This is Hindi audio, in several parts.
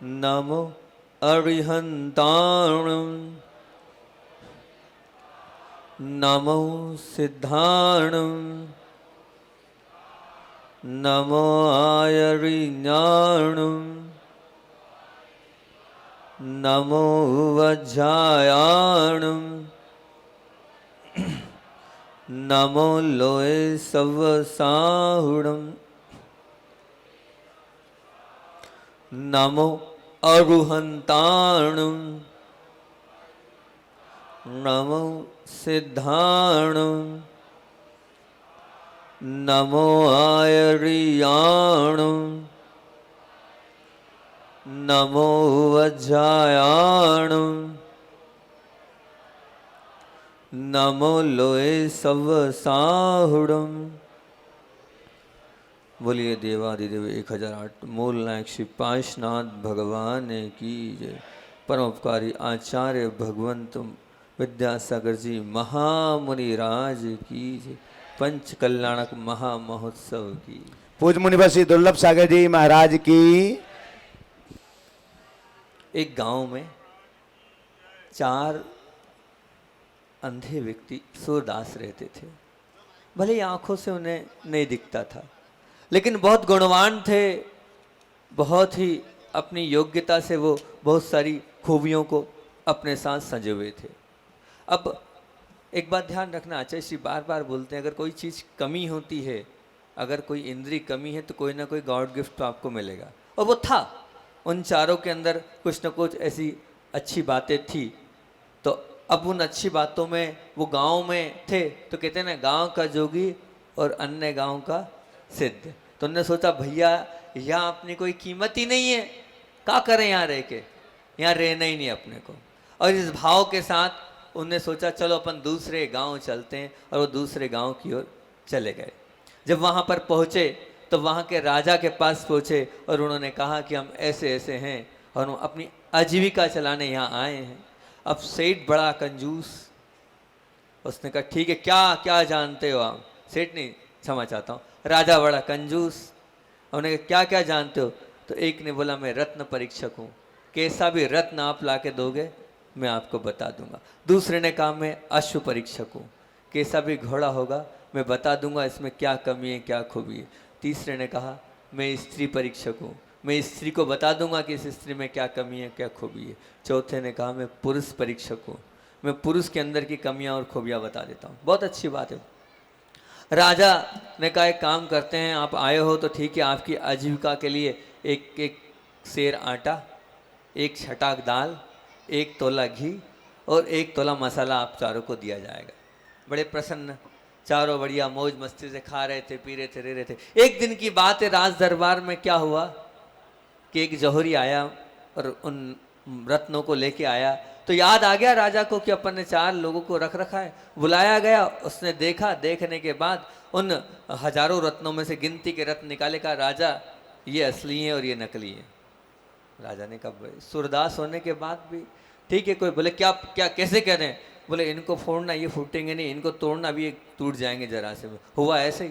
नमो अरिहंताणं नमो सिद्धाणं नमो आयरिज्ञाणं नमो वज्रायाणं नमो लोये सवसाहुणं नमो अरुहंताणं नमो सिद्धाणं नमो आयरियाणं नमो वज्रायाणं नमो लोये सवसाहुणं। बोलिए देवादिदेव 1008 मूल नायक श्री पांचनाथ भगवान की जय। परोपकारी आचार्य भगवंत विद्यासागर जी महामुनि राज की जय। पंच कल्याणक महामहोत्सव की। पूज मुनिवर श्री दुर्लभ सागर जी महाराज की। एक गांव में 4 अंधे व्यक्ति सूरदास रहते थे। भले ही आंखों से उन्हें नहीं दिखता था, लेकिन बहुत गुणवान थे। बहुत ही अपनी योग्यता से वो बहुत सारी खूबियों को अपने साथ सजे हुए थे। अब एक बात ध्यान रखना, आचार्य श्री बार बार बोलते हैं, अगर कोई चीज़ कमी होती है, अगर कोई इंद्रिय कमी है, तो कोई ना कोई गॉड गिफ्ट तो आपको मिलेगा। और वो था, उन चारों के अंदर कुछ न कुछ ऐसी अच्छी बातें थी। तो अब उन अच्छी बातों में वो गांव में थे, तो कहते हैं ना, गांव का जोगी और अन्य गांव का सिद्ध। तो उन्होंने सोचा, भैया यहाँ अपनी कोई कीमत ही नहीं है, क्या करें यहाँ रह के, यहाँ रहना ही नहीं अपने को। और इस भाव के साथ उन्होंने सोचा, चलो अपन दूसरे गांव चलते हैं। और वो दूसरे गांव की ओर चले गए। जब वहाँ पर पहुँचे तो वहाँ के राजा के पास पहुँचे और उन्होंने कहा कि हम ऐसे ऐसे हैं और हम अपनी आजीविका चलाने यहाँ आए हैं। अब सेठ बड़ा कंजूस, उसने कहा ठीक है, क्या क्या जानते हो आप? सेठ नहीं, क्षमा चाहता हूँ, राजा बड़ा कंजूस। उन्होंने कहा क्या क्या जानते हो? तो एक ने बोला, मैं रत्न परीक्षक हूँ, कैसा भी रत्न आप ला के दोगे मैं आपको बता दूंगा। दूसरे ने कहा, मैं अश्व परीक्षक हूँ, कैसा भी घोड़ा होगा मैं बता दूंगा इसमें क्या कमी है क्या खूबी है। तीसरे ने कहा, मैं स्त्री परीक्षक हूँ, मैं स्त्री को बता दूंगा कि इस स्त्री में क्या कमी है क्या खूबी है। चौथे ने कहा, मैं पुरुष परीक्षक हूँ, मैं पुरुष के अंदर की कमियां और खूबियां बता देता हूँ। बहुत अच्छी बात है। राजा ने कहा, एक काम करते हैं, आप आए हो तो ठीक है, आपकी आजीविका के लिए एक एक सेर आटा, 1 छटाक दाल, 1 तोला घी और 1 तोला मसाला आप चारों को दिया जाएगा। बड़े प्रसन्न, चारों बढ़िया मौज मस्ती से खा रहे थे, पी रहे थे, रह रहे थे। एक दिन की बात है, राज दरबार में क्या हुआ कि एक जौहरी आया और उन रत्नों को लेके आया। तो याद आ गया राजा को कि अपन ने 4 लोगों को रख रखा है। बुलाया गया, उसने देखा, देखने के बाद उन हजारों रत्नों में से गिनती के रत्न निकाले। कहा, राजा ये असली हैं और ये नकली हैं। राजा ने कहा, सूरदास होने के बाद भी ठीक है। कोई बोले, क्या क्या कैसे कह रहे हैं? बोले, इनको फोड़ना ये फूटेंगे नहीं, इनको तोड़ना भी ये टूट जाएंगे जरा से। हुआ ऐसे ही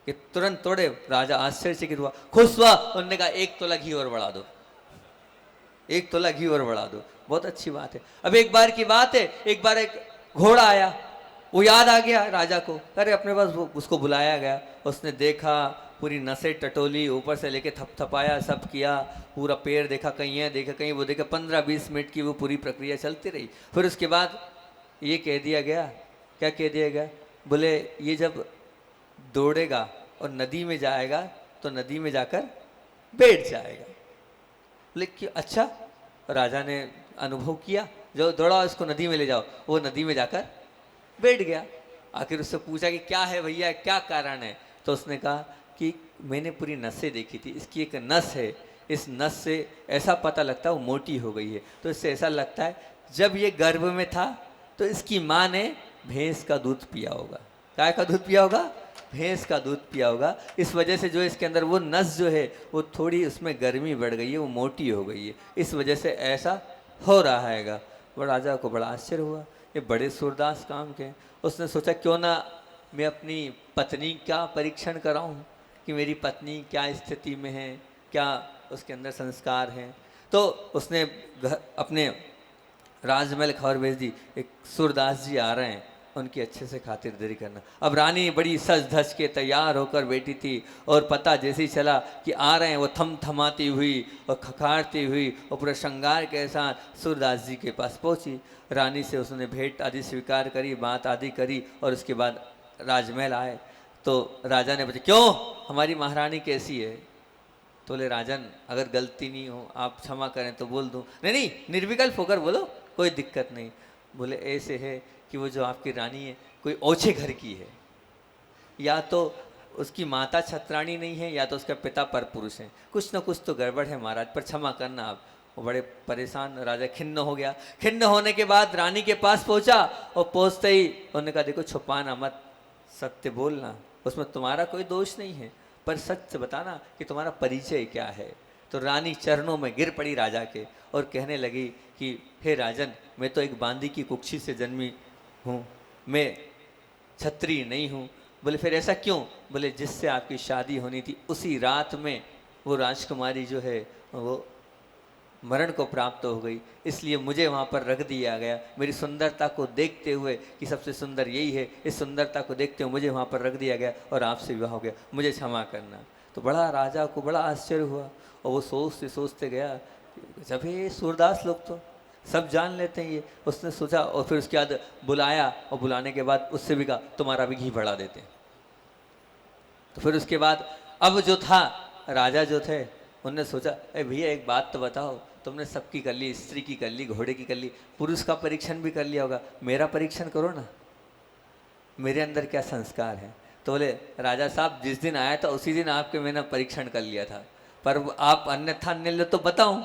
कि तुरंत तोड़े। राजा आश्चर्यचकित हुआ, खुश हुआ। उन्होंने कहा, 1 तोला घी और बढ़ा दो, 1 तोला घी और बढ़ा दो। बहुत अच्छी बात है। अब एक बार की बात है, एक बार एक घोड़ा आया, वो याद आ गया राजा को। अरे अपने पास वो, उसको बुलाया गया, उसने देखा, पूरी नसें टटोली, ऊपर से लेके थपथपाया, सब किया, पूरा पैर देखा, कहीं है देखा, कहीं वो देखा। 15-20 मिनट की वो पूरी प्रक्रिया चलती रही। फिर उसके बाद ये कह दिया गया, क्या कह दिया गया? बोले, ये जब दौड़ेगा और नदी में जाएगा तो नदी में जाकर बैठ जाएगा। लेकिन अच्छा, राजा ने अनुभव किया, जो दौड़ा इसको नदी में ले जाओ, वो नदी में जाकर बैठ गया। आखिर उससे पूछा कि क्या है भैया, क्या कारण है? तो उसने कहा कि मैंने पूरी नसें देखी थी, इसकी एक नस है, इस नस से ऐसा पता लगता है वो मोटी हो गई है। तो इससे ऐसा लगता है जब ये गर्भ में था तो इसकी माँ ने भैंस का दूध पिया होगा। गाय का दूध पिया होगा, भैंस का दूध पिया होगा। इस वजह से जो इसके अंदर वो नस जो है वो थोड़ी, उसमें गर्मी बढ़ गई है, वो मोटी हो गई है, इस वजह से ऐसा हो रहा हैगा। वो राजा को बड़ा आश्चर्य हुआ, ये बड़े सूरदास काम के। उसने सोचा, क्यों ना मैं अपनी पत्नी का परीक्षण कराऊं कि मेरी पत्नी क्या स्थिति में है, क्या उसके अंदर संस्कार हैं। तो उसने अपने राजमहल खबर भेज दी, एक सूरदास जी आ रहे हैं, उनकी अच्छे से खातिरदारी करना। अब रानी बड़ी सज धज के तैयार होकर बैठी थी और पता जैसे ही चला कि आ रहे हैं, वो थम थमाती हुई और खखारती हुई और पूरा श्रृंगार के साथ सूरदास जी के पास पहुंची। रानी से उसने भेंट आदि स्वीकार करी, बात आदि करी और उसके बाद राजमहल आए। तो राजा ने पूछा, क्यों हमारी महारानी कैसी है? तो बोले, राजन अगर गलती नहीं हो आप क्षमा करें तो बोल दूं। नहीं नहीं, निर्विकल्प होकर बोलो, कोई दिक्कत नहीं। बोले, ऐसे है कि वो जो आपकी रानी है कोई ओछे घर की है, या तो उसकी माता छत्राणी नहीं है या तो उसका पिता परपुरुष है, कुछ ना कुछ तो गड़बड़ है महाराज, पर क्षमा करना आप। वो बड़े परेशान, राजा खिन्न हो गया। खिन्न होने के बाद रानी के पास पहुंचा और पहुंचते ही उन्होंने कहा, देखो छुपाना मत, सत्य बोलना, उसमें तुम्हारा कोई दोष नहीं है, पर सच बताना कि तुम्हारा परिचय क्या है। तो रानी चरणों में गिर पड़ी राजा के और कहने लगी कि हे राजन, मैं तो एक बांदी की कुक्षी से जन्मी हूँ, मैं छत्री नहीं हूँ। बोले, फिर ऐसा क्यों? बोले, जिससे आपकी शादी होनी थी उसी रात में वो राजकुमारी जो है वो मरण को प्राप्त हो गई, इसलिए मुझे वहाँ पर रख दिया गया। मेरी सुंदरता को देखते हुए कि सबसे सुंदर यही है, इस सुंदरता को देखते हुए मुझे वहाँ पर रख दिया गया और आपसे विवाह हो गया, मुझे क्षमा करना। तो बड़ा राजा को बड़ा आश्चर्य हुआ और वो सोचते सोचते गया, जब ये सूरदास लोग तो सब जान लेते हैं ये। उसने सोचा और फिर उसके बाद बुलाया और बुलाने के बाद उससे भी कहा, तुम्हारा भी घी बढ़ा देते हैं। तो फिर उसके बाद अब जो था राजा जो थे उनने सोचा, अरे भैया एक बात तो बताओ, तुमने सबकी कर ली, स्त्री की कर ली, घोड़े की कर ली, पुरुष का परीक्षण भी कर लिया होगा, मेरा परीक्षण करो ना, मेरे अंदर क्या संस्कार है। तो बोले, राजा साहब जिस दिन आया था उसी दिन आपके मैंने परीक्षण कर लिया था, पर आप अन्यथा अन्य तो बताऊं।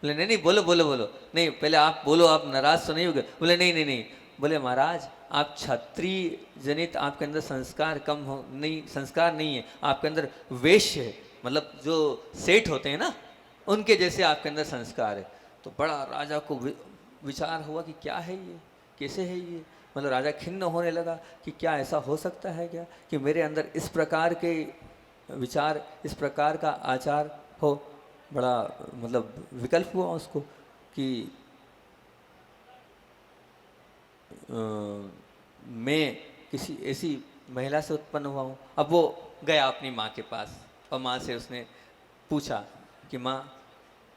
बोले, नहीं नहीं, बोलो बोलो बोलो, नहीं पहले आप बोलो, आप नाराज तो नहीं हो गए? बोले, नहीं नहीं नहीं। बोले, महाराज आप क्षत्रिय जनित आपके अंदर संस्कार कम हो नहीं, संस्कार नहीं है, आपके अंदर वेश्य है, मतलब जो सेठ होते हैं ना उनके जैसे आपके अंदर संस्कार है। तो बड़ा राजा को विचार हुआ कि क्या है ये, कैसे है ये, मतलब राजा खिन्न होने लगा कि क्या ऐसा हो सकता है क्या कि मेरे अंदर इस प्रकार के विचार, इस प्रकार का आचार हो। बड़ा मतलब विकल्प हुआ उसको कि मैं किसी ऐसी महिला से उत्पन्न हुआ हूँ। अब वो गया अपनी माँ के पास और माँ से उसने पूछा कि माँ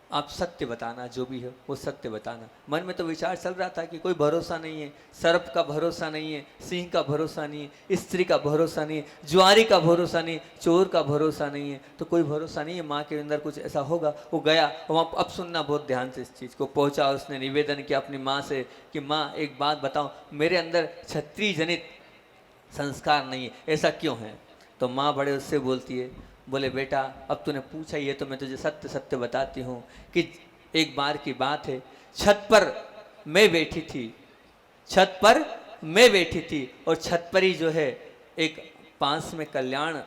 आप सत्य बताना, जो भी है वो सत्य बताना। मन में तो विचार चल रहा था कि कोई भरोसा नहीं है, सर्प का भरोसा नहीं है, सिंह का भरोसा नहीं है, स्त्री का भरोसा नहीं है, जुआरी का भरोसा नहीं, चोर का भरोसा नहीं है, तो कोई भरोसा नहीं है माँ के अंदर कुछ ऐसा होगा। वो गया वहाँ, अब सुनना बहुत ध्यान से इस चीज़ को, पहुँचा और उसने निवेदन किया अपनी माँ से कि माँ एक बात बताओ, मेरे अंदर क्षत्रिय जनित संस्कार नहीं है, ऐसा क्यों है? तो माँ बड़े उससे बोलती है, बोले, बेटा अब तूने पूछा ही है तो मैं तुझे सत्य सत्य बताती हूँ कि एक बार की बात है, छत पर मैं बैठी थी, छत पर मैं बैठी थी और छत पर ही जो है एक पास में कल्याण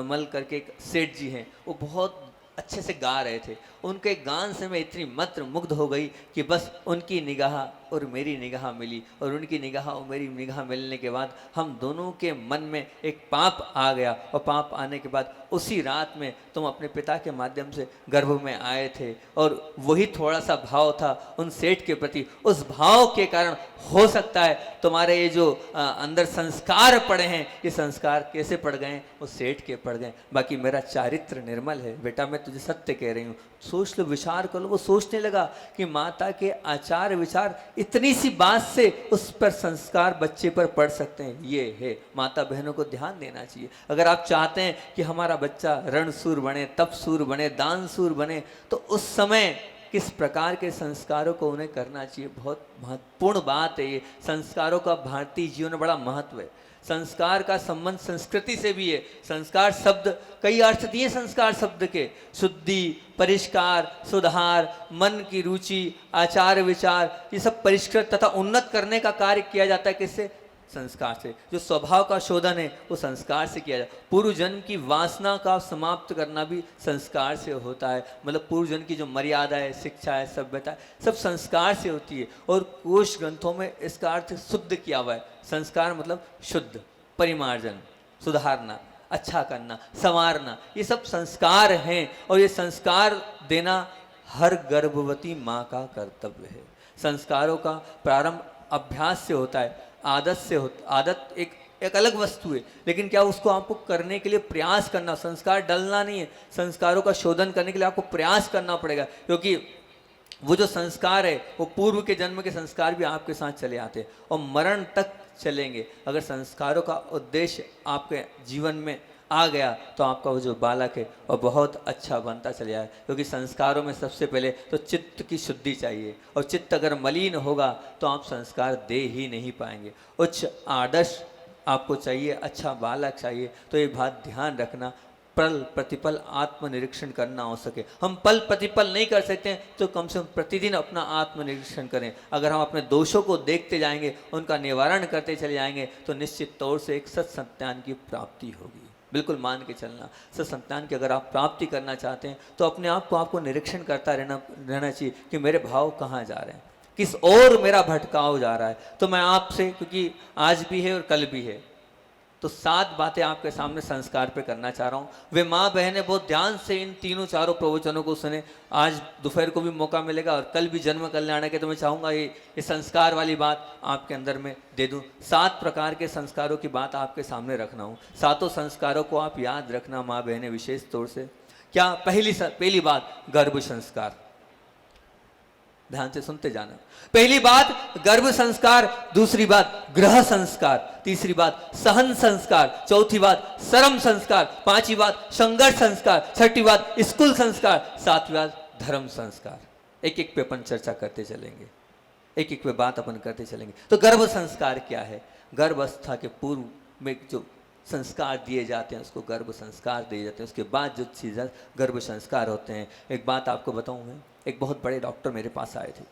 मल करके एक सेठ जी हैं, वो बहुत अच्छे से गा रहे थे। उनके गान से मैं इतनी मंत्र मुग्ध हो गई कि बस उनकी निगाह और मेरी निगाह मिली और उनकी निगाह और मेरी निगाह मिलने के बाद हम दोनों के मन में एक पाप आ गया और पाप आने के बाद उसी रात में तुम अपने पिता के माध्यम से गर्भ में आए थे और वही थोड़ा सा भाव था उन सेठ के प्रति, उस भाव के कारण हो सकता है तुम्हारे ये जो अंदर संस्कार पड़े हैं, ये संस्कार कैसे पड़ गए? वो सेठ के पड़ गए, बाकी मेरा चारित्र निर्मल है। बेटा मैं तुझे सत्य कह रही हूँ, सोच लो, विचार कर लो। वो सोचने लगा कि माता के आचार विचार इतनी सी बात से उस पर संस्कार बच्चे पर पड़ सकते हैं। ये है, माता बहनों को ध्यान देना चाहिए। अगर आप चाहते हैं कि हमारा बच्चा रणसूर बने, तपसूर बने, दानसूर बने, तो उस समय किस प्रकार के संस्कारों को उन्हें करना चाहिए, बहुत महत्वपूर्ण बात है ये। संस्कारों का भारतीय जीवन में बड़ा महत्व है। संस्कार का संबंध संस्कृति से भी है। संस्कार शब्द कई अर्थ दिए संस्कार शब्द के, शुद्धि, परिष्कार, सुधार, मन की रुचि, आचार विचार, ये सब परिष्कृत तथा उन्नत करने का कार्य किया जाता है। किससे? संस्कार से। जो स्वभाव का शोधन है वो संस्कार से किया जाता है। पूर्व जन्म की वासना का समाप्त करना भी संस्कार से होता है। मतलब पूर्व जन्म की जो मर्यादा है, शिक्षा है, सभ्यता है, सब संस्कार से होती है। और कोश ग्रंथों में इसका अर्थ शुद्ध किया हुआ है। संस्कार मतलब शुद्ध, परिमार्जन, सुधारना, अच्छा करना, संवारना, ये सब संस्कार हैं और ये संस्कार देना हर गर्भवती माँ का कर्तव्य है। संस्कारों का प्रारंभ अभ्यास से होता है, आदत से होता। आदत एक अलग वस्तु है, लेकिन क्या उसको आपको करने के लिए प्रयास करना, संस्कार डलना नहीं है। संस्कारों का शोधन करने के लिए आपको प्रयास करना पड़ेगा, क्योंकि वो जो संस्कार है वो पूर्व के जन्म के संस्कार भी आपके साथ चले आते हैं और मरण तक चलेंगे। अगर संस्कारों का उद्देश्य आपके जीवन में आ गया तो आपका वो जो बालक है वो बहुत अच्छा बनता चले जाए, क्योंकि संस्कारों में सबसे पहले तो चित्त की शुद्धि चाहिए, और चित्त अगर मलिन होगा तो आप संस्कार दे ही नहीं पाएंगे। उच्च आदर्श आपको चाहिए, अच्छा बालक चाहिए, तो ये बात ध्यान रखना, पल प्रतिपल आत्मनिरीक्षण करना हो सके। हम पल प्रतिपल नहीं कर सकते हैं तो कम से कम प्रतिदिन अपना आत्मनिरीक्षण करें। अगर हम अपने दोषों को देखते जाएंगे, उनका निवारण करते चले जाएंगे, तो निश्चित तौर से एक सत संतान की प्राप्ति होगी। बिल्कुल मान के चलना, सत संतान की अगर आप प्राप्ति करना चाहते हैं तो अपने आप को आपको निरीक्षण करता रहना चाहिए कि मेरे भाव कहाँ जा रहे हैं, किस ओर मेरा भटकाव जा रहा है। तो मैं आपसे, क्योंकि आज भी है और कल भी है, तो 7 बातें आपके सामने संस्कार पे करना चाह रहा हूँ। वे माँ बहनें बहुत ध्यान से इन तीनों चारों प्रवचनों को सुने। आज दोपहर को भी मौका मिलेगा और कल भी जन्म कल्याण के, तो मैं चाहूँगा ये संस्कार वाली बात आपके अंदर में दे दूँ। 7 प्रकार के संस्कारों की बात आपके सामने रखना हूँ। 7 संस्कारों को आप याद रखना माँ बहनें विशेष तौर से। क्या पहली बात गर्भ संस्कार, ध्यान से सुनते जाना। पहली बात गर्भ संस्कार, दूसरी बात गृह संस्कार, तीसरी बात सहन संस्कार, चौथी बात श्रम संस्कार, पांचवी बात संघर्ष संस्कार, छठी बात स्कूल संस्कार, सातवीं बात धर्म संस्कार। एक एक पे अपन चर्चा करते चलेंगे, एक एक पे बात अपन करते चलेंगे। तो गर्भ संस्कार क्या है? गर्भावस्था के पूर्व में जो संस्कार दिए जाते हैं उसको गर्भ संस्कार दिए जाते हैं। उसके बाद जो चीज़ें गर्भ संस्कार होते हैं। एक बात आपको बताऊं, मैं एक बहुत बड़े डॉक्टर मेरे पास आए थे,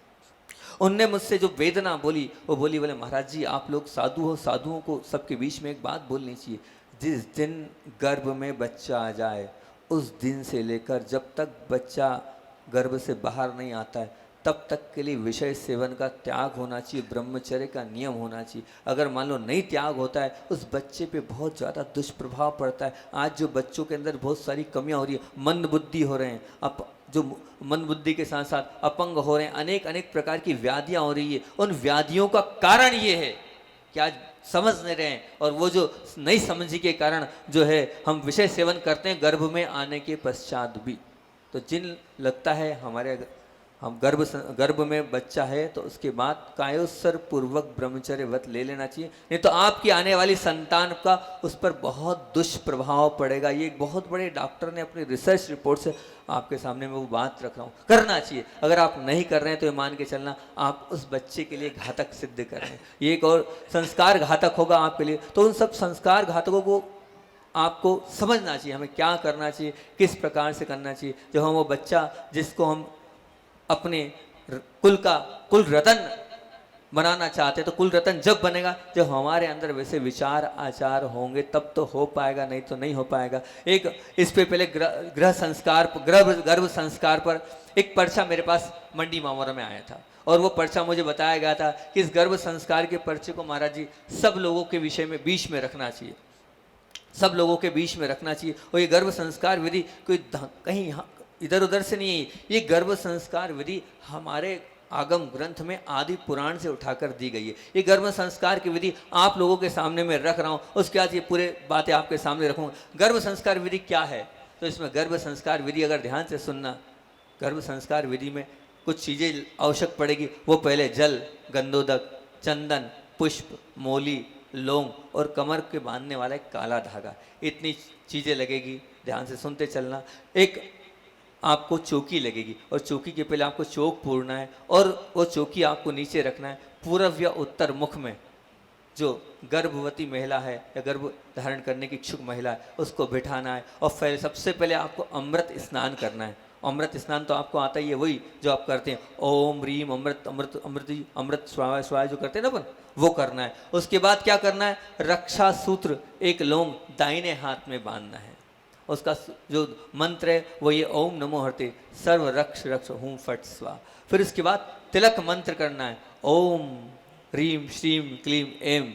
उनने मुझसे जो वेदना बोली वो बोली, बोले महाराज जी आप लोग साधु हो, साधुओं को सबके बीच में एक बात बोलनी चाहिए, जिस दिन गर्भ में बच्चा आ जाए उस दिन से लेकर जब तक बच्चा गर्भ से बाहर नहीं आता है तब तक के लिए विषय सेवन का त्याग होना चाहिए, ब्रह्मचर्य का नियम होना चाहिए। अगर मान लो नहीं त्याग होता है उस बच्चे पे बहुत ज़्यादा दुष्प्रभाव पड़ता है। आज जो बच्चों के अंदर बहुत सारी कमियां हो रही है, मंद बुद्धि हो रहे हैं, जो मंद बुद्धि के साथ साथ अपंग हो रहे हैं, अनेक प्रकार की व्याधियां हो रही है। उन व्याधियों का कारण ये है कि आज समझ नहीं रहे हैं, और वो जो नहीं समझी के कारण जो है हम विषय सेवन करते हैं गर्भ में आने के पश्चात भी। तो जिन लगता है हमारे हम गर्भ में बच्चा है तो उसके बाद कायोत्सर पूर्वक ब्रह्मचर्य व्रत ले लेना चाहिए, नहीं तो आपकी आने वाली संतान का उस पर बहुत दुष्प्रभाव पड़ेगा। ये एक बहुत बड़े डॉक्टर ने अपनी रिसर्च रिपोर्ट से आपके सामने में वो बात रख रहा हूँ, करना चाहिए। अगर आप नहीं कर रहे हैं तो ये मान के चलना आप उस बच्चे के लिए घातक सिद्ध कर रहे हैं, ये एक और संस्कार घातक होगा आपके लिए। तो उन सब संस्कार घातकों को आपको समझना चाहिए, हमें क्या करना चाहिए, किस प्रकार से करना चाहिए। जब हम वो बच्चा जिसको हम अपने कुल रतन बनाना चाहते हैं, तो कुल रतन जब बनेगा जब हमारे अंदर वैसे विचार आचार होंगे तब तो हो पाएगा, नहीं तो नहीं हो पाएगा। एक इस पे पहले गर्भ संस्कार पर एक पर्चा मेरे पास मंडी मामोरा में आया था, और वो पर्चा मुझे बताया गया था कि इस गर्भ संस्कार के पर्चे को महाराज जी सब लोगों के विषय में बीच में रखना चाहिए, सब लोगों के बीच में रखना चाहिए। और ये गर्भ संस्कार विधि कोई कहीं इधर उधर से नहीं है, ये गर्भ संस्कार विधि हमारे आगम ग्रंथ में आदि पुराण से उठाकर दी गई है। ये गर्भ संस्कार की विधि आप लोगों के सामने में रख रहा हूँ, उसके बाद ये पूरे बातें आपके सामने रखूँगा। गर्भ संस्कार विधि क्या है? तो इसमें गर्भ संस्कार विधि अगर ध्यान से सुनना, गर्भ संस्कार विधि में कुछ चीज़ें आवश्यक पड़ेगी। वो पहले जल, गंधोदक, चंदन, पुष्प, मोली, लौंग और कमर के बांधने वाला एक काला धागा, इतनी चीज़ें लगेगी। ध्यान से सुनते चलना। एक आपको चौकी लगेगी, और चौकी के पहले आपको चौक पूरना है, और वो चौकी आपको नीचे रखना है पूर्व या उत्तर मुख में। जो गर्भवती महिला है या गर्भ धारण करने की इच्छुक महिला है उसको बिठाना है, और फिर सबसे पहले आपको अमृत स्नान करना है। अमृत स्नान तो आपको आता ही है, वही जो आप करते हैं, ओम रीम अमृत अमृत अमृत अमृत स्वाय स्वाय जो करते हैं ना अपन, वो करना है। उसके बाद क्या करना है? रक्षा सूत्र एक लौंग दाहिने हाथ में बांधना है। उसका जो मंत्र है वो ये ओम नमो हरते सर्व रक्ष रक्ष हूं फट स्वा। फिर उसके बाद तिलक मंत्र करना है, ओम ह्रीम श्रीम क्लीम एम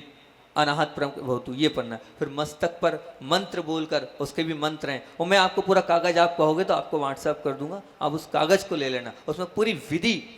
अनाहत परम भवतु, ये पढ़ना है। फिर मस्तक पर मंत्र बोलकर, उसके भी मंत्र हैं, और मैं आपको पूरा कागज आप कहोगे तो आपको व्हाट्सएप कर दूंगा, आप उस कागज को ले लेना, उसमें पूरी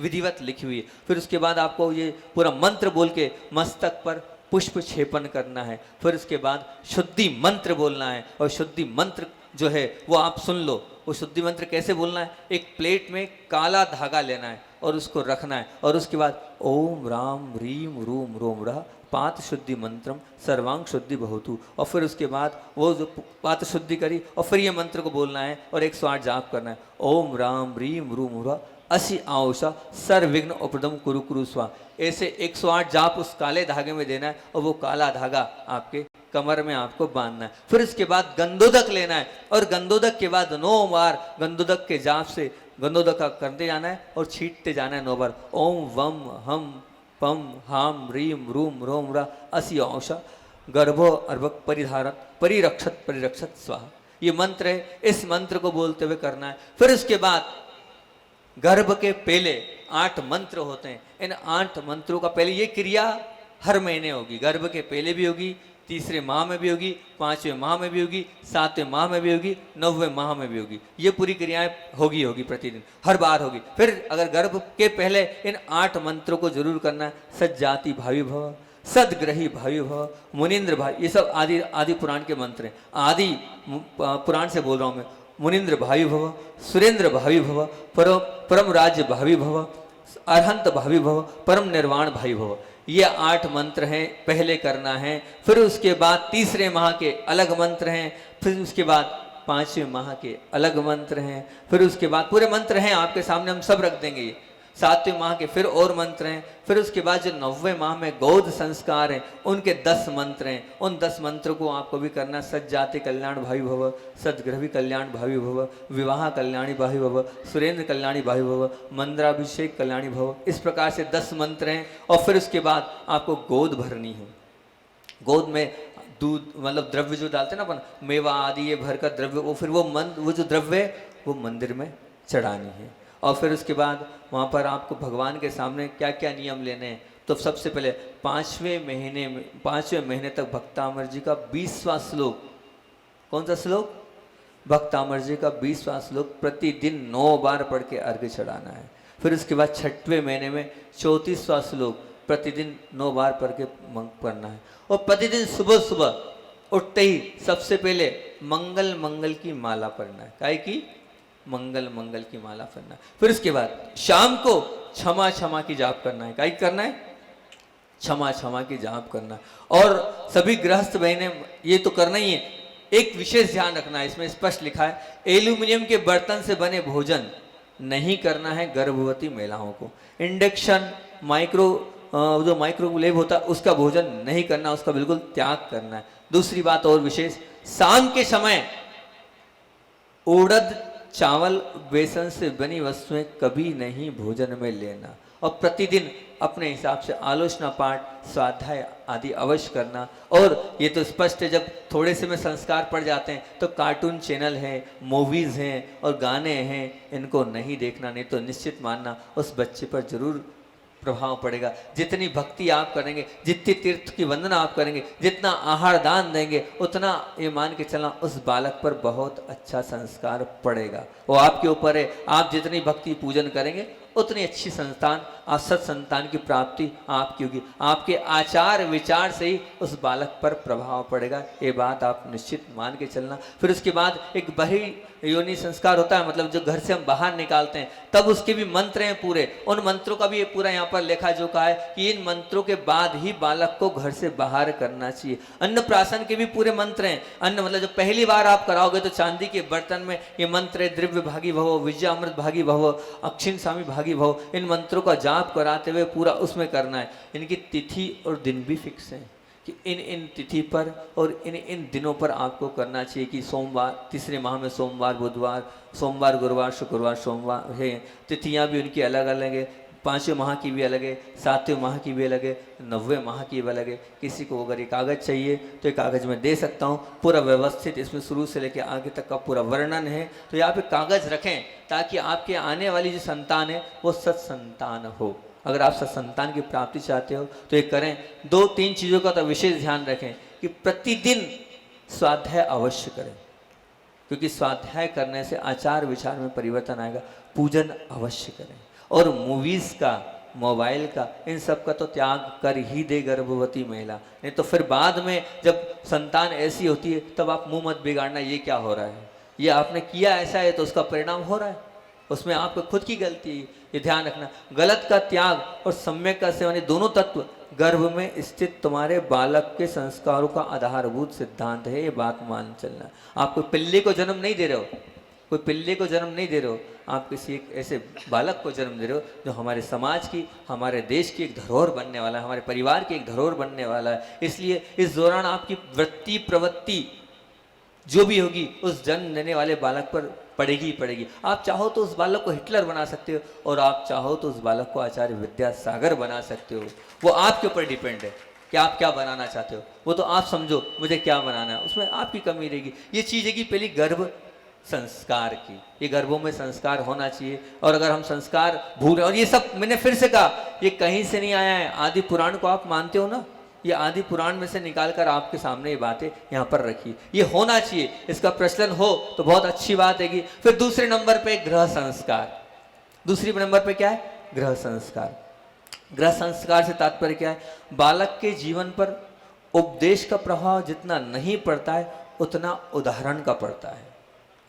विधिवत लिखी हुई है। फिर उसके बाद आपको ये पूरा मंत्र बोल के मस्तक पर पुष्प क्षेपण करना है। फिर उसके बाद शुद्धि मंत्र बोलना है, और शुद्धि मंत्र जो है वो आप सुन लो। वो शुद्धि मंत्र कैसे बोलना है, एक प्लेट में काला धागा लेना है और उसको रखना है, और उसके बाद ओम राम रीम रूम रोम रह पात शुद्धि मंत्रम सर्वांग शुद्धि भवतु, और फिर उसके बाद वो जो पात शुद्धि करी और फिर ये मंत्र को बोलना है और 108 जाप करना है। ओम राम रीम रूम रह असी आओषा सर्वविघ्न उपदम कुरु कुरु स्वा, ऐसे 108 जाप उस काले धागे में देना है, और वो काला धागा आपके कमर में आपको बांधना है। फिर इसके बाद गंदोदक लेना है, और गंदोदक के बाद 9 बार गंदोदक के जाप से गंदोदक का करते जाना है और छींटते जाना है 9 बार। ओम वम हम पम हाम रीम रूम रोम रा असी औषा गर्भो अर्भक परिधारत परिरक्षत परिरक्षत स्वाहा, ये मंत्र है, इस मंत्र को बोलते हुए करना है। फिर उसके बाद गर्भ के पहले 8 मंत्र होते हैं, इन 8 मंत्रों का पहले ये क्रिया हर महीने होगी, गर्भ के पहले भी होगी, तीसरे माह में भी होगी, 5वें माह में भी होगी, 7वें माह में भी होगी, 9वें माह में भी होगी। ये पूरी क्रियाएं होगी प्रतिदिन, हर बार होगी। फिर अगर गर्भ के पहले इन 8 मंत्रों को जरूर करना है। सज्जाति भावी भव, सदग्रही भावी भव, मुनिंद्र भाई, ये सब आदि पुराण के मंत्र हैं, आदि पुराण से बोल रहा हूँ मैं। मुनिंद्र भावी भव, सुरेंद्र भावी भव, परम राज्य भावी भव, अरहंत भावी भव, परम निर्वाण भावी भव, ये 8 मंत्र हैं, पहले करना है। फिर उसके बाद तीसरे माह के अलग मंत्र हैं, फिर उसके बाद 5वें माह के अलग मंत्र हैं, फिर उसके बाद पूरे मंत्र हैं आपके सामने, हम सब रख देंगे। ये 7वें माह के फिर और मंत्र हैं, फिर उसके बाद जो 9वें माह में गोद संस्कार हैं उनके 10 मंत्र हैं, उन 10 मंत्र को आपको भी करना। सज्जाति कल्याण भावी भव, सदग्रही कल्याण भावी भव, विवाह कल्याणी भावी भव, सुरेंद्र कल्याणी भावी भव, मंत्राभिषेक कल्याणी भव, इस प्रकार से 10 मंत्र हैं। और फिर उसके बाद आपको गोद भरनी है। गोद में दूध मतलब द्रव्य जो डालते हैं ना अपन, मेवा आदि ये भर कर द्रव्य, वो फिर वो जो द्रव्य वो मंदिर में चढ़ानी है। और फिर उसके बाद वहाँ पर आपको भगवान के सामने क्या क्या नियम लेने हैं। तो सबसे पहले 5वें महीने तक भक्तामर जी का 20वां श्लोक, कौन सा श्लोक, भक्तामर जी का 20वां श्लोक प्रतिदिन 9 बार पढ़ के अर्घ्य चढ़ाना है। फिर उसके बाद 6वें महीने में 34वां श्लोक प्रतिदिन 9 बार पढ़ के पढ़ना है। और प्रतिदिन सुबह सुबह उठते ही सबसे पहले मंगल की माला पढ़ना है, काहे की मंगल की माला पढ़ना है। फिर उसके बाद शाम को क्षमा की जाप करना है, काहे करना है, क्षमा की जाप करना है। और सभी गृहस्थ बहने ये तो करना ही है। एक विशेष ध्यान रखना है, इसमें स्पष्ट लिखा है, एल्यूमिनियम के बर्तन से बने भोजन नहीं करना है गर्भवती महिलाओं को। इंडक्शन जो माइक्रोवेव होता है उसका भोजन नहीं करना, उसका बिल्कुल त्याग करना है। दूसरी बात और विशेष, शाम के समय उड़द चावल बेसन से बनी वस्तुएं कभी नहीं भोजन में लेना। और प्रतिदिन अपने हिसाब से आलोचना पाठ, स्वाध्याय आदि अवश्य करना। और ये तो स्पष्ट है, जब थोड़े से में संस्कार पड़ जाते हैं तो कार्टून चैनल हैं, मूवीज़ हैं और गाने हैं, इनको नहीं देखना, नहीं तो निश्चित मानना उस बच्चे पर जरूर प्रभाव पड़ेगा। जितनी भक्ति आप करेंगे, जितनी तीर्थ की वंदना आप करेंगे, जितना आहार दान देंगे, उतना ये मान के चलना उस बालक पर बहुत अच्छा संस्कार पड़ेगा। वो आपके ऊपर है, आप जितनी भक्ति पूजन करेंगे उतनी अच्छी संतान, सत संतान की प्राप्ति आपकी होगी। आपके आचार विचार से ही उस बालक पर प्रभाव पड़ेगा, ये बात आप निश्चित मान के चलना। फिर उसके बाद एक बही योनि संस्कार होता है, मतलब जो घर से हम बाहर निकालते हैं, तब उसके भी मंत्र हैं पूरे, उन मंत्रों का भी ये पूरा यहाँ पर लेखा जोखा है कि इन मंत्रों के बाद ही बालक को घर से बाहर करना चाहिए। अन्नप्राशन के भी पूरे मंत्र हैं। अन्न मतलब जो पहली बार आप कराओगे तो चांदी के बर्तन में ये मंत्र है, द्रव्य भागी भव, विजयामृत भागी भव, अक्षिण स्वामी भागी भव, इन मंत्रों का जाप कराते हुए पूरा उसमें करना है। इनकी तिथि और दिन भी फिक्स है कि इन तिथि पर और इन दिनों पर आपको करना चाहिए कि सोमवार, तीसरे माह में सोमवार, बुधवार, गुरुवार, शुक्रवार, सोमवार है। तिथियां भी उनकी अलग अलग है। 5वें माह की भी अलग है, 7वें माह की भी अलग है, 9वें माह की भी अलग है। किसी को अगर ये कागज़ चाहिए तो ये कागज़ मैं दे सकता हूँ, पूरा व्यवस्थित इसमें शुरू से लेकर आगे तक का पूरा वर्णन है। तो यहाँ पे कागज़ रखें ताकि आपके आने वाली जो संतान है वो सत्संतान हो। अगर आप सत्संतान की प्राप्ति चाहते हो तो ये करें। 2-3 चीज़ों का तो विशेष ध्यान रखें कि प्रतिदिन स्वाध्याय अवश्य करें, क्योंकि स्वाध्याय करने से आचार विचार में परिवर्तन आएगा। पूजन अवश्य करें और मूवीज़ का, मोबाइल का, इन सब का तो त्याग कर ही दे गर्भवती महिला, नहीं तो फिर बाद में जब संतान ऐसी होती है तब आप मुंह मत बिगाड़ना, ये क्या हो रहा है, ये आपने किया ऐसा है तो उसका परिणाम हो रहा है, उसमें आपको खुद की गलती है। ये ध्यान रखना। गलत का त्याग और सम्यक का सेवन, ये दोनों तत्व गर्भ में स्थित तुम्हारे बालक के संस्कारों का आधारभूत सिद्धांत है। ये बात मान चलना। आप कोई पिल्ले को जन्म नहीं दे रहे हो, कोई पिल्ले को जन्म नहीं दे रहे हो, आप किसी एक ऐसे बालक को जन्म दे रहे हो जो हमारे समाज की, हमारे देश की एक धरोहर बनने वाला है, हमारे परिवार की एक धरोहर बनने वाला है। इसलिए इस दौरान आपकी वृत्ति प्रवृत्ति जो भी होगी उस जन्म देने वाले बालक पर पड़ेगी ही पड़ेगी। आप चाहो तो उस बालक को हिटलर बना सकते हो और आप चाहो तो उस बालक को आचार्य विद्यासागर बना सकते हो। वो आपके ऊपर डिपेंड है कि आप क्या बनाना चाहते हो। वो तो आप समझो मुझे क्या बनाना है, उसमें आपकी कमी रहेगी। ये चीज़ है कि पहली गर्भ संस्कार की, ये गर्भों में संस्कार होना चाहिए। और अगर हम संस्कार भूल रहे, और ये सब मैंने फिर से कहा, ये कहीं से नहीं आया है। आदि पुराण को आप मानते हो ना, ये आदि पुराण में से निकालकर आपके सामने ये बातें यहाँ पर रखी। ये होना चाहिए, इसका प्रचलन हो तो बहुत अच्छी बात है। फिर दूसरे नंबर पे गृह संस्कार। दूसरी नंबर पे क्या है? गृह संस्कार। गृह संस्कार से तात्पर्य क्या है? बालक के जीवन पर उपदेश का प्रभाव जितना नहीं पड़ता है उतना उदाहरण का पड़ता है।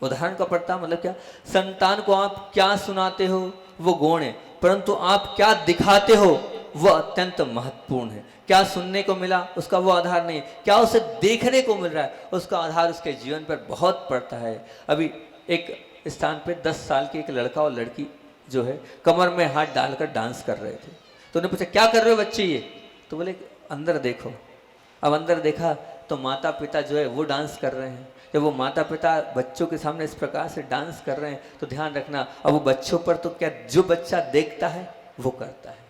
उदाहरण का पड़ता मतलब क्या? संतान को आप क्या सुनाते हो वो गौण है, परंतु आप क्या दिखाते हो वह अत्यंत महत्वपूर्ण है। क्या सुनने को मिला उसका वो आधार नहीं, क्या उसे देखने को मिल रहा है उसका आधार उसके जीवन पर बहुत पड़ता है। अभी एक स्थान पे 10 साल के एक लड़का और लड़की जो है कमर में हाथ डालकर डांस कर रहे थे। तो उन्हें पूछा क्या कर रहे हो बच्चे ये? तो बोले अंदर देखो। अब अंदर देखा तो माता पिता जो है वो डांस कर रहे हैं। जब वो माता पिता बच्चों के सामने इस प्रकार से डांस कर रहे हैं तो ध्यान रखना, अब वो बच्चों पर तो क्या जो बच्चा देखता है वो करता है।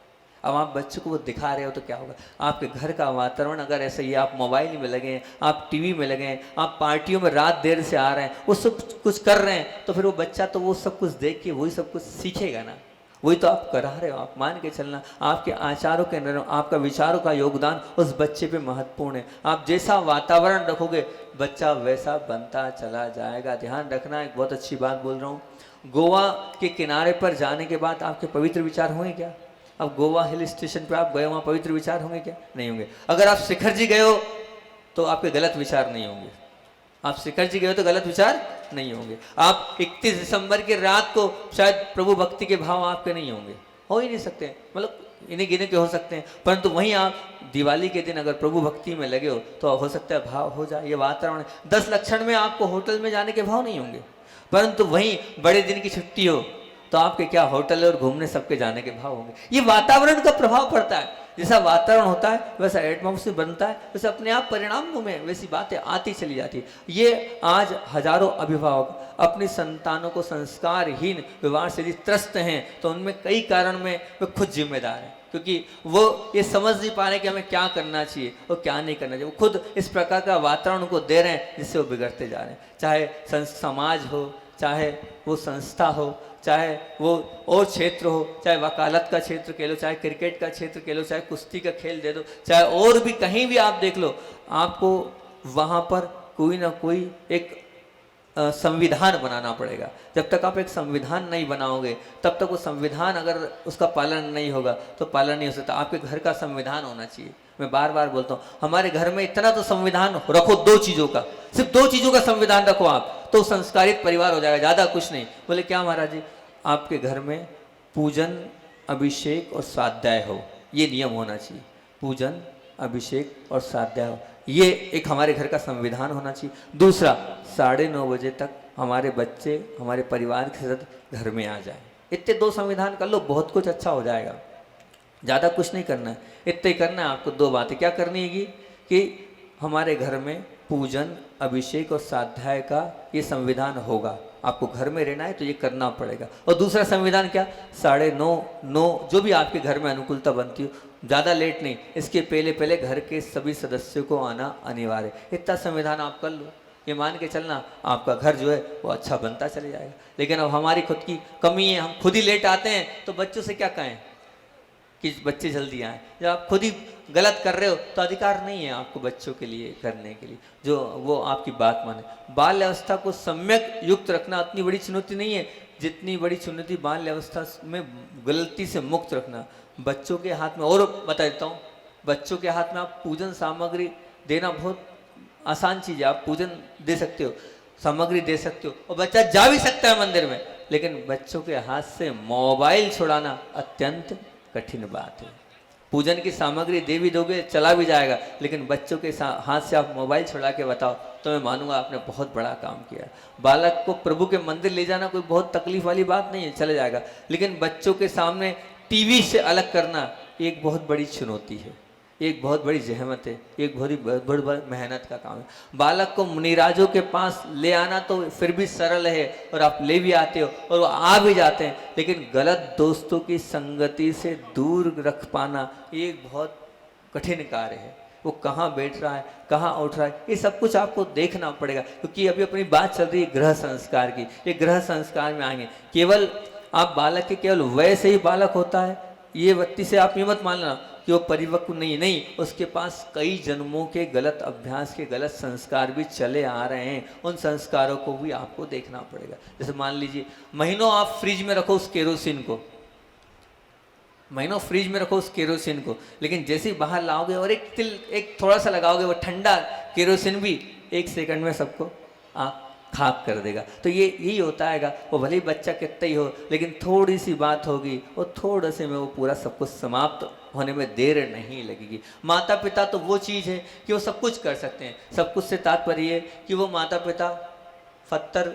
अब आप बच्चों को वो दिखा रहे हो तो क्या होगा? आपके घर का वातावरण अगर ऐसा ही है, आप मोबाइल में लगे हैं, आप टीवी में लगे हैं, आप पार्टियों में रात देर से आ रहे हैं, वो सब कुछ कर रहे हैं, तो फिर वो बच्चा तो वो सब कुछ देख के वही सब कुछ सीखेगा ना। वही तो आप करा रहे हो। आप मान के चलना आपके आचारों के अंदर आपका विचारों का योगदान उस बच्चे पे महत्वपूर्ण है। आप जैसा वातावरण रखोगे बच्चा वैसा बनता चला जाएगा। ध्यान रखना, एक बहुत अच्छी बात बोल रहा हूँ। गोवा के किनारे पर जाने के बाद आपके पवित्र विचार होंगे क्या? अब गोवा हिल स्टेशन पे आप गए, वहाँ पवित्र विचार होंगे क्या? नहीं होंगे। अगर आप शिखर जी गए हो तो आपके गलत विचार नहीं होंगे। आप शिखर जी गए हो तो गलत विचार नहीं होंगे। आप 31 दिसंबर की रात को शायद प्रभु भक्ति के भाव आपके नहीं होंगे, हो ही नहीं सकते, मतलब इन्हें गिने के हो सकते हैं। परंतु वहीं आप दिवाली के दिन अगर प्रभु भक्ति में लगे हो तो हो सकता है भाव हो जाए। ये वातावरण 10 लक्षण में आपको होटल में जाने के भाव नहीं होंगे, परंतु वहीं बड़े दिन की छुट्टी हो तो आपके क्या होटल और घूमने सबके जाने के भाव होंगे। ये वातावरण का प्रभाव पड़ता है। जैसा वातावरण होता है वैसा एटमॉस्फेयर बनता है, वैसे अपने आप परिणामों में वैसी बातें आती चली जाती है। ये आज हजारों अभिभावक अपनी संतानों को संस्कारहीन व्यवहार से यदि त्रस्त हैं तो उनमें कई कारण में वे खुद जिम्मेदार हैं, क्योंकि वो ये समझ नहीं पा रहे कि हमें क्या करना चाहिए और क्या नहीं करना चाहिए। वो खुद इस प्रकार का वातावरण को दे रहे हैं जिससे वो बिगड़ते जा रहे हैं। चाहे समाज हो, चाहे वो संस्था हो, चाहे वो और क्षेत्र हो, चाहे वकालत का क्षेत्र कह लो, चाहे क्रिकेट का क्षेत्र कह लो, चाहे कुश्ती का खेल दे दो, चाहे और भी कहीं भी आप देख लो, आपको वहाँ पर कोई ना कोई एक संविधान बनाना पड़ेगा। जब तक आप एक संविधान नहीं बनाओगे तब तक वो संविधान अगर उसका पालन नहीं होगा तो पालन नहीं हो सकता। आपके घर का संविधान होना चाहिए। मैं बार बार बोलता हूँ हमारे घर में इतना तो संविधान रखो, 2 चीज़ों का, सिर्फ 2 चीज़ों का संविधान रखो आप, तो संस्कारित परिवार हो जाएगा, ज़्यादा कुछ नहीं। बोले क्या महाराज जी? आपके घर में पूजन अभिषेक और स्वाध्याय हो, ये नियम होना चाहिए। पूजन अभिषेक और स्वाध्याय हो, ये एक हमारे घर का संविधान होना चाहिए। दूसरा, 9:30 बजे तक हमारे बच्चे हमारे परिवार के साथ घर में आ जाए। इतने 2 संविधान कर लो, बहुत कुछ अच्छा हो जाएगा। ज़्यादा कुछ नहीं करना है, इतना ही करना है आपको। 2 बातें क्या करनी है कि हमारे घर में पूजन अभिषेक और स्वाध्याय का ये संविधान होगा, आपको घर में रहना है तो ये करना पड़ेगा। और दूसरा संविधान क्या, 9:30 जो भी आपके घर में अनुकूलता बनती हो, ज़्यादा लेट नहीं, इसके पहले पहले घर के सभी सदस्यों को आना अनिवार्य। इतना संविधान आप कर लो, ये मान के चलना आपका घर जो है वो अच्छा बनता चले जाएगा। लेकिन अब हमारी खुद की कमी है, हम खुद ही लेट आते हैं तो बच्चों से क्या कहें कि बच्चे जल्दी आएँ। जब आप खुद ही गलत कर रहे हो तो अधिकार नहीं है आपको बच्चों के लिए करने के लिए जो वो आपकी बात माने। बाल अवस्था को सम्यक युक्त रखना उतनी बड़ी चुनौती नहीं है जितनी बड़ी चुनौती बाल अवस्था में गलती से मुक्त रखना। बच्चों के हाथ में, और बता देता हूँ, बच्चों के हाथ में आप पूजन सामग्री देना बहुत आसान चीज़ है। आप पूजन दे सकते हो, सामग्री दे सकते हो, और बच्चा जा भी सकता है मंदिर में, लेकिन बच्चों के हाथ से मोबाइल छुड़ाना अत्यंत कठिन बात है। पूजन की सामग्री दे भी दोगे, चला भी जाएगा, लेकिन बच्चों के हाथ से आप मोबाइल छुड़ा के बताओ तो मैं मानूंगा आपने बहुत बड़ा काम किया। बालक को प्रभु के मंदिर ले जाना कोई बहुत तकलीफ वाली बात नहीं है, चले जाएगा, लेकिन बच्चों के सामने टीवी से अलग करना एक बहुत बड़ी चुनौती है, एक बहुत बड़ी जहमत है, एक बहुत बड़ी मेहनत का काम है। बालक को मुनिराजों के पास ले आना तो फिर भी सरल है, और आप ले भी आते हो और वो आ भी जाते हैं, लेकिन गलत दोस्तों की संगति से दूर रख पाना एक बहुत कठिन कार्य है। वो कहाँ बैठ रहा है, कहाँ उठ रहा है, ये सब कुछ आपको देखना पड़ेगा, क्योंकि अभी अपनी बात चल रही है गृह संस्कार की। ये गृह संस्कार में आएंगे, केवल आप बालक के केवल वैसे ही बालक होता है, ये व्यक्ति से आप ये मत मान लेना कि वो परिपक्व नहीं, उसके पास कई जन्मों के गलत अभ्यास के गलत संस्कार भी चले आ रहे हैं, उन संस्कारों को भी आपको देखना पड़ेगा। जैसे मान लीजिए महीनों आप फ्रिज में रखो उस केरोसिन को, महीनों फ्रिज में रखो उस केरोसिन को, लेकिन जैसे ही बाहर लाओगे और एक थोड़ा सा लगाओगे, वो ठंडा केरोसिन भी 1 सेकंड में सबको खाक कर देगा। तो ये यही होता है, वो भले ही बच्चा कितना ही हो, लेकिन थोड़ी सी बात होगी और थोड़े से में वो पूरा सब कुछ समाप्त होने में देर नहीं लगेगी। माता पिता तो वो चीज़ है कि वो सब कुछ कर सकते हैं। सब कुछ से तात्पर्य है कि वो माता पिता पत्थर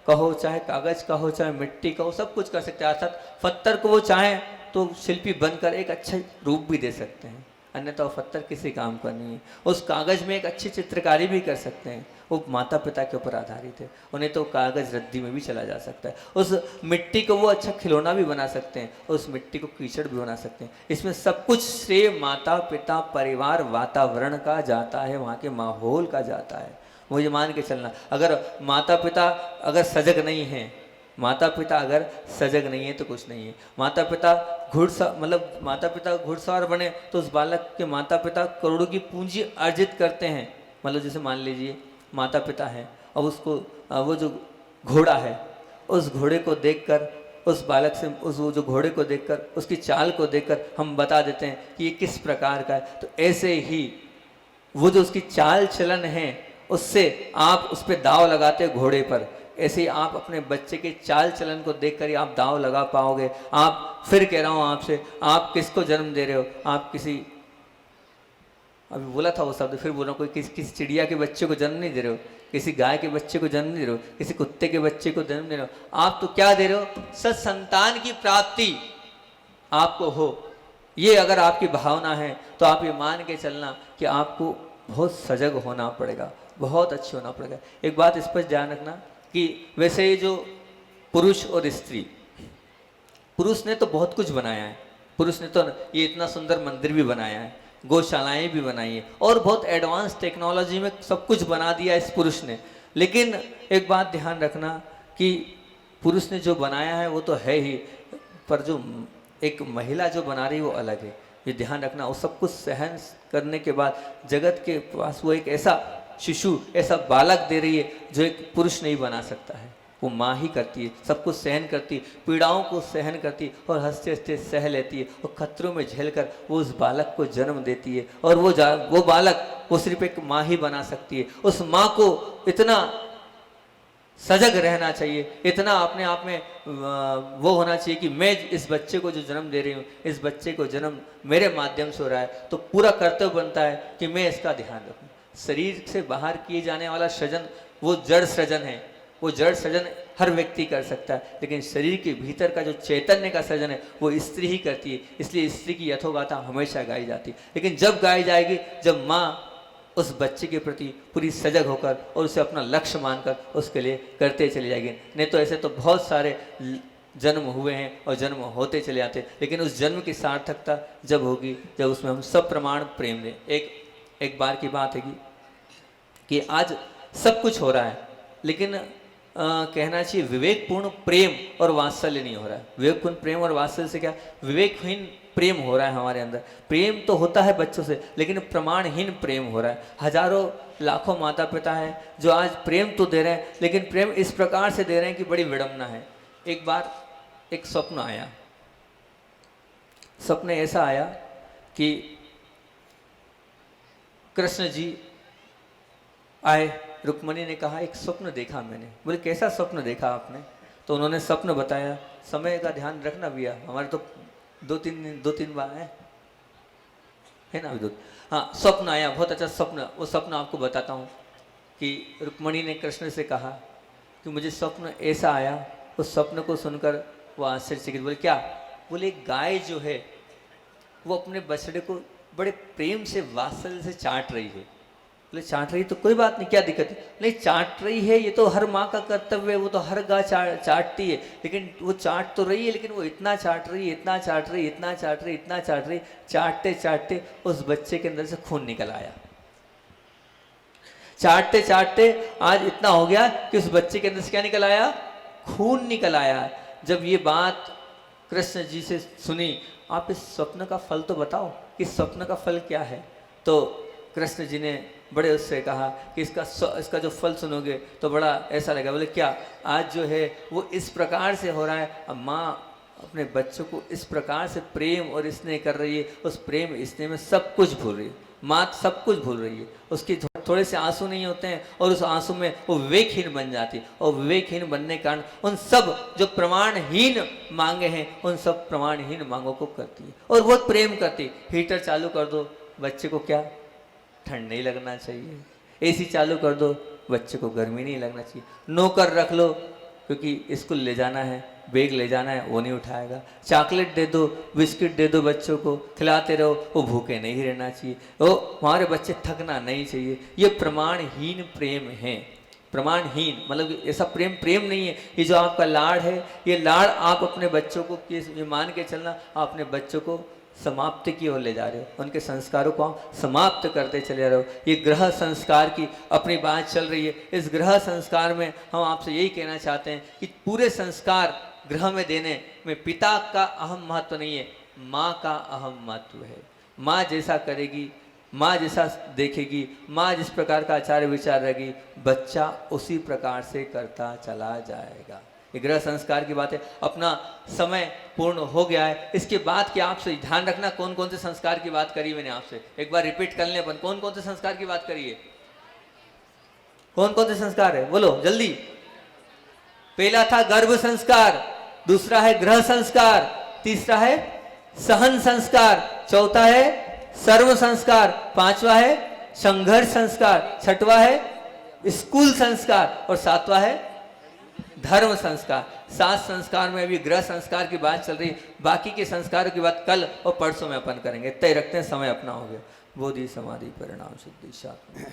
कहो चाहे कागज का हो चाहे मिट्टी का हो, सब कुछ कर सकते हैं। अर्थात पत्थर को वो चाहे तो शिल्पी बनकर एक अच्छा रूप भी दे सकते हैं, अन्यथा वो पत्थर किसी काम का नहीं है। उस कागज में एक अच्छी चित्रकारी भी कर सकते हैं, वो माता पिता के ऊपर आधारित है, उन्हें तो कागज रद्दी में भी चला जा सकता है। उस मिट्टी को वो अच्छा खिलौना भी बना सकते हैं, उस मिट्टी को कीचड़ भी बना सकते हैं। इसमें सब कुछ श्रेय माता पिता परिवार वातावरण का जाता है, वहाँ के माहौल का जाता है। मुझे मान के चलना, अगर माता पिता अगर सजग नहीं है, माता पिता अगर सजग नहीं है तो कुछ नहीं है। माता पिता माता पिता घुड़सवार बने तो उस बालक के माता पिता करोड़ों की पूंजी अर्जित करते हैं। मतलब जैसे मान लीजिए माता पिता हैं, अब उसको वो जो घोड़ा है, उस घोड़े को देखकर उस बालक से वो जो घोड़े को देखकर उसकी चाल को देखकर हम बता देते हैं कि ये किस प्रकार का है। तो ऐसे ही वो जो उसकी चाल चलन है उससे आप उस पर दाव लगाते हो घोड़े पर, ऐसे ही आप अपने बच्चे के चाल चलन को देखकर ही आप दाव लगा पाओगे। आप फिर कह रहा हूँ आपसे, आप किसको जन्म दे रहे हो? आप किसी, अभी बोला था वो शब्द फिर बोल रहा हूँ, कोई किसी चिड़िया के बच्चे को जन्म नहीं दे रहे हो, किसी गाय के बच्चे को जन्म नहीं दे रहे हो, किसी कुत्ते के बच्चे को जन्म दे रहे हो। आप तो क्या दे रहे हो? सत्संतान की प्राप्ति आपको हो। ये अगर आपकी भावना है तो आप ये मान के चलना कि आपको बहुत सजग होना पड़ेगा, बहुत अच्छे होना पड़ेगा। एक बात इस पर ध्यान रखना कि वैसे ये जो पुरुष और स्त्री, पुरुष ने तो बहुत कुछ बनाया है, पुरुष ने तो ये इतना सुंदर मंदिर भी बनाया है, गौशालाएं भी बनाई है, और बहुत एडवांस टेक्नोलॉजी में सब कुछ बना दिया इस पुरुष ने। लेकिन एक बात ध्यान रखना कि पुरुष ने जो बनाया है वो तो है ही, पर जो एक महिला जो बना रही है वो अलग है। ये ध्यान रखना। वो सब कुछ सहन करने के बाद जगत के पास वो एक ऐसा शिशु, ऐसा बालक दे रही है जो एक पुरुष नहीं बना सकता है। वो माँ ही करती है, सब कुछ सहन करती है, पीड़ाओं को सहन करती है और हंसते हंसते सह लेती है, और खतरों में झेलकर वो उस बालक को जन्म देती है। और वो बालक वो सिर्फ एक माँ ही बना सकती है। उस माँ को इतना सजग रहना चाहिए, इतना अपने आप में वो होना चाहिए कि मैं इस बच्चे को जो जन्म दे रही हूँ, इस बच्चे को जन्म मेरे माध्यम से हो रहा है, तो पूरा कर्तव्य बनता है कि मैं इसका ध्यान रखूँ। शरीर से बाहर किए जाने वाला सृजन वो जड़ सृजन है, वो जड़ सृजन हर व्यक्ति कर सकता है, लेकिन शरीर के भीतर का जो चैतन्य का सृजन है वो स्त्री ही करती है। इसलिए स्त्री की यथोगाथा हमेशा गाई जाती है। लेकिन जब गाई जाएगी जब माँ उस बच्चे के प्रति पूरी सजग होकर और उसे अपना लक्ष्य मानकर उसके लिए करते चले जाएंगे। नहीं तो ऐसे तो बहुत सारे जन्म हुए हैं और जन्म होते चले जाते, लेकिन उस जन्म की सार्थकता जब होगी जब उसमें हम सब प्रमाण प्रेम दें। एक बार की बात है कि आज सब कुछ हो रहा है, लेकिन कहना चाहिए विवेकपूर्ण प्रेम और वात्सल्य नहीं हो रहा है। विवेकपूर्ण प्रेम और वात्सल्य से क्या, विवेकहीन प्रेम हो रहा है हमारे अंदर। प्रेम तो होता है बच्चों से, लेकिन प्रमाणहीन प्रेम हो रहा है। हजारों लाखों माता पिता हैं जो आज प्रेम तो दे रहे हैं, लेकिन प्रेम इस प्रकार से दे रहे हैं कि बड़ी विडंबना है। एक बार एक स्वप्न आया, स्वप्न ऐसा आया कि कृष्ण जी आए। रुक्मणी ने कहा एक स्वप्न देखा मैंने। बोले कैसा स्वप्न देखा आपने? तो उन्होंने स्वप्न बताया। समय का ध्यान रखना भैया, हमारे तो दो तीन बार है ना अभी हाँ, स्वप्न आया, बहुत अच्छा स्वप्न। वो स्वप्न आपको बताता हूँ कि रुक्मणी ने कृष्ण से कहा कि मुझे स्वप्न ऐसा आया। उस स्वप्न को सुनकर वो आश्चर्यचकित। बोले क्या? बोले एक गाय जो है वो अपने बछड़े को बड़े प्रेम से वात्सल्य से चाट रही है। बोले चाट रही तो कोई बात नहीं, क्या दिक्कत है? नहीं, चाट रही है, ये तो हर माँ का कर्तव्य है, वो तो हर गाय चाटती है। लेकिन वो चाट तो रही है, लेकिन वो इतना चाट रही है, इतना चाट रही, इतना चाट रही, इतना चाट रही, चाटते चाटते उस बच्चे के अंदर से खून निकल आया। चाटते चाटते आज इतना हो गया कि उस बच्चे के अंदर से क्या निकल आया? खून निकल आया। जब ये बात कृष्ण जी से सुनी, आप इस स्वप्न का फल तो बताओ कि स्वप्न का फल क्या है। तो कृष्ण जी ने बड़े उससे कहा कि इसका जो फल सुनोगे तो बड़ा ऐसा लगेगा। बोले क्या? आज जो है वो इस प्रकार से हो रहा है, अब माँ अपने बच्चों को इस प्रकार से प्रेम और स्नेह कर रही है, उस प्रेम स्नेह में सब कुछ भूल रही है। माँ सब कुछ भूल रही है, उसकी थोड़े से आंसू नहीं होते हैं और उस आंसू में वो विवेकहीन बन जाती है। और विवेकहीन बनने के कारण उन सब जो प्रमाणहीन मांगे हैं उन सब प्रमाणहीन मांगों को करती है और बहुत प्रेम करती है। हीटर चालू कर दो, बच्चे को क्या ठंड नहीं लगना चाहिए। एसी चालू कर दो, बच्चे को गर्मी नहीं लगना चाहिए। नौकर रख लो क्योंकि स्कूल ले जाना है, बैग ले जाना है, वो नहीं उठाएगा। चॉकलेट दे दो, बिस्किट दे दो, बच्चों को खिलाते रहो, वो भूखे नहीं रहना चाहिए, वो हमारे बच्चे थकना नहीं चाहिए। ये प्रमाणहीन प्रेम है। प्रमाणहीन मतलब ऐसा प्रेम नहीं है। ये जो आपका लाड़ है, ये लाड़ आप अपने बच्चों को ये मान के चलना, आप अपने बच्चों को समाप्ति की ओर ले जा रहे हो, उनके संस्कारों को आप समाप्त करते चले रहे हो। ये ग्रह संस्कार की अपनी बात चल रही है। इस ग्रह संस्कार में हम आपसे यही कहना चाहते हैं कि पूरे संस्कार ग्रह में देने में पिता का अहम महत्व नहीं है, माँ का अहम महत्व है। माँ जैसा करेगी, माँ जैसा देखेगी, माँ जिस प्रकार का आचार विचार रहेगी, बच्चा उसी प्रकार से करता चला जाएगा। ये ग्रह संस्कार की बात है। अपना समय पूर्ण हो गया है। इसके बाद क्या आपसे ध्यान रखना कौन कौन से संस्कार की बात करी मैंने आपसे, एक बार रिपीट कर लें अपन। कौन कौन से संस्कार की बात करिए? कौन कौन से संस्कार है बोलो जल्दी। पहला था गर्भ संस्कार, दूसरा है ग्रह संस्कार, तीसरा है सहन संस्कार, चौथा है सर्व संस्कार, पांचवा है संघर्ष संस्कार, छठवा है स्कूल संस्कार और सातवां है धर्म संस्कार। 7 संस्कार में अभी ग्रह संस्कार की बात चल रही, बाकी के संस्कारों की बात कल और परसों में अपन करेंगे। तय रखते हैं, समय अपना हो गया। बोधि समाधि परिणाम सिद्धि शांति।